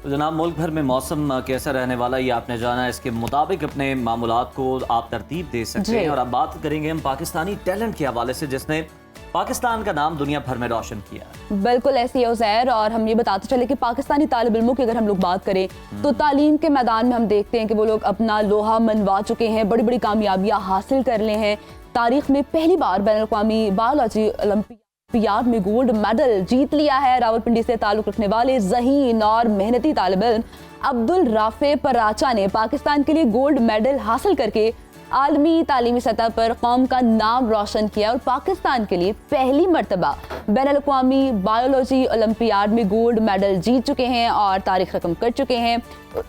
तो जनाब, मुल्क भर में मौसम कैसा रहने वाला ये आपने जाना, इसके मुताबिक अपने मामूलात को आप तरतीब दे सकते हैं। और अब बात करेंगे हम पाकिस्तानी टैलेंट के हवाले से जिसने पाकिस्तान का नाम दुनिया भर में रोशन किया। बिल्कुल ऐसी है उज़ैर, और हम ये बताते चले कि पाकिस्तानी तालिब इल्मों की अगर हम लोग बात करें तो तालीम के मैदान में हम देखते हैं कि वो लोग अपना लोहा मनवा चुके हैं, बड़ी बड़ी कामयाबियां हासिल कर ले हैं। तारीख में पहली बार बैनुल-अक़वामी बायोलॉजी ओलंपियाड में गोल्ड मेडल जीत लिया है। रावलपिंडी से ताल्लुक रखने वाले ज़हीन और मेहनती तालिब इल्म अब्दुल राफे पराचा ने पाकिस्तान के लिए गोल्ड मेडल हासिल करके आलमी तालीमी सतह पर कौम का नाम रोशन किया और पाकिस्तान के लिए पहली मरतबा बैनुल-अक़वामी बायोलॉजी ओलंपियाड में गोल्ड मेडल जीत चुके हैं और तारीख रकम कर चुके हैं।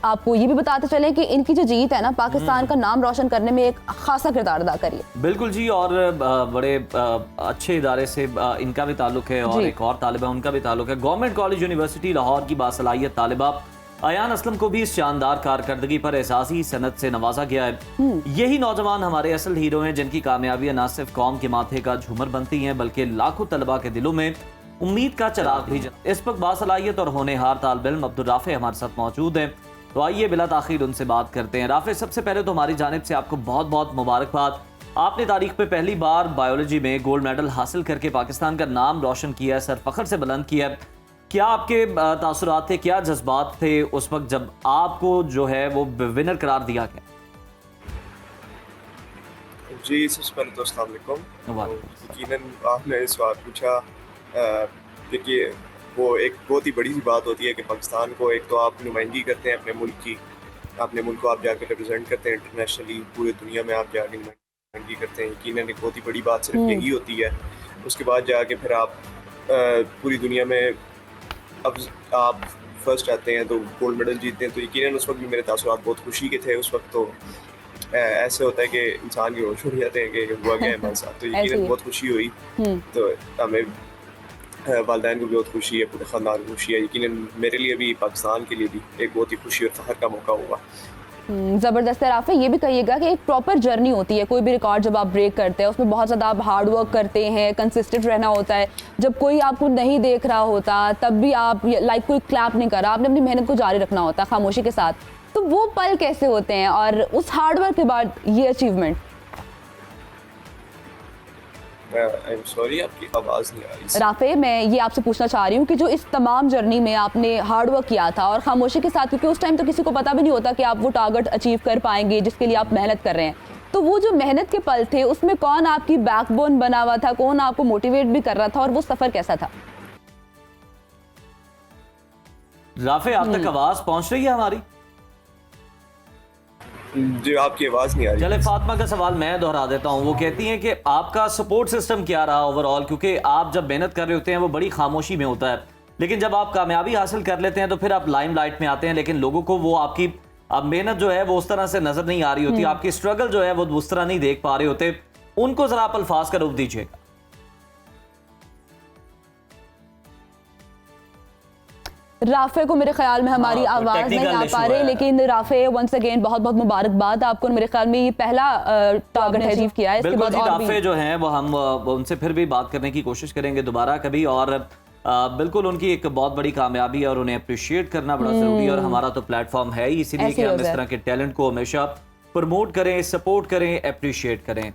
आपको ये भी बताते चले कि इनकी जो जीत है ना, पाकिस्तान का नाम रोशन करने में एक खासा किरदार अदा करी है। बिल्कुल जी, और बड़े अच्छे इदारे से इनका भी ताल्लुक है और एक और तालिबा उनका भी ताल्लुक है। गवर्नमेंट कॉलेज यूनिवर्सिटी लाहौर की बासलाहियत तालिबा अयान असलम को भी इस शानदार कारकर्दगी पर एहसासी सनद से नवाजा गया है। यही नौजवान हमारे असल हीरो हैं जिनकी कामयाबियां न सिर्फ कौम के माथे का झूमर बनती हैं बल्कि लाखों तलबा के दिलों में उम्मीद का चिराग भी जला। इस वक्त बासलाहियत और होनहार तालिब इल्म अब्दुल राफे हमारे साथ मौजूद हैं, तो आइए बिला ताखीर उनसे बात करते हैं। राफे, सबसे पहले तो हमारी जानिब से आपको बहुत बहुत मुबारकबाद। आपने तारीख पे पहली बार बायोलॉजी में गोल्ड मेडल हासिल करके पाकिस्तान का नाम रोशन किया है, सर फख्र से बुलंद किया है। क्या आपके तासुरात थे, क्या जज्बात थे उस वक्त जब आपको जो है वो विनर करार दिया गया? जी, सबसे पहले तो अस्सलाम वालेकुम। यकीनन आपने सवाल पूछा, देखिए वो एक बहुत ही बड़ी सी बात होती है कि पाकिस्तान को एक तो आप नुमाइंदगी करते हैं अपने मुल्क की, अपने मुल्क को आप जाके रिप्रेजेंट करते हैं इंटरनेशनली, पूरी दुनिया में आप जाके नुमाइंदगी करते हैं। यकीनन एक बहुत ही बड़ी बात सिर्फ यही होती है। उसके बाद जाके फिर आप पूरी दुनिया में अब आप फर्स्ट आते हैं तो गोल्ड मेडल जीतते हैं, तो यकीनन उस वक्त भी मेरे तासुरात बहुत खुशी के थे। उस वक्त तो ऐसे होता है कि इंसान के होश उड़ जाते हैं कि हुआ क्या है हमारे साथ, तो यकीनन बहुत खुशी हुई। तो हमें वालिदैन को भी बहुत खुशी है, पूरे ख़ानदान को खुशी है। यकीनन मेरे लिए भी, पाकिस्तान के लिए भी एक बहुत ही खुशी और फ़ख्र का मौका हुआ। ज़बरदस्त है राफे। ये भी कहिएगा कि एक प्रॉपर जर्नी होती है, कोई भी रिकॉर्ड जब आप ब्रेक करते हैं उसमें बहुत ज़्यादा आप हार्ड वर्क करते हैं, कंसिस्टेंट रहना होता है। जब कोई आपको नहीं देख रहा होता तब भी आप लाइक कोई क्लैप नहीं कर रहा, आपने अपनी मेहनत को जारी रखना होता है खामोशी के साथ। तो वो पल कैसे होते हैं और उस हार्ड वर्क के बाद ये अचीवमेंट? सॉरी, आपकी आवाज़ नहीं आ रही। राफे, मैं ये आपसे पूछना चाह रही हूँ कि जो इस तमाम जर्नी में आपने हार्ड वर्क किया था और खामोशी के साथ, क्योंकि उस टाइम तो किसी को पता भी नहीं होता कि आप वो टारगेट अचीव कर पाएंगे जिसके लिए आप मेहनत कर रहे हैं, तो वो जो मेहनत के पल थे उसमें कौन आपकी बैकबोन बना हुआ था, कौन आपको मोटिवेट भी कर रहा था और वो सफर कैसा था? राफे, आप तक आवाज पहुंच रही है हमारी? जी, आपकी आवाज़ नहीं आ रही। चले, फातिमा का सवाल मैं दोहरा देता हूँ। वो कहती हैं कि आपका सपोर्ट सिस्टम क्या रहा ओवरऑल, क्योंकि आप जब मेहनत कर रहे होते हैं वो बड़ी खामोशी में होता है, लेकिन जब आप कामयाबी हासिल कर लेते हैं तो फिर आप लाइमलाइट में आते हैं, लेकिन लोगों को वो आपकी मेहनत जो है वो उस तरह से नजर नहीं आ रही होती, आपकी स्ट्रगल जो है वो उस तरह नहीं देख पा रहे होते। उनको जरा आप अल्फाज का रूप दीजिएगा। राफे को मेरे ख्याल में हमारी आवाज नहीं आ पा रही, लेकिन राफे वंस अगेन बहुत बहुत मुबारकबाद आपको। मेरे ख्याल में ये पहला टारगेट अचीव किया है। बिल्कुल जी, राफे जो हैं वो हम उनसे फिर भी बात करने की कोशिश करेंगे दोबारा कभी, और बिल्कुल उनकी एक बहुत बड़ी कामयाबी है और उन्हें अप्रिशिएट करना बड़ा जरूरी है। और हमारा तो प्लेटफॉर्म है ही इसीलिए कि हम इस तरह के टैलेंट को हमेशा प्रमोट करें, सपोर्ट करें, अप्रिशिएट करें।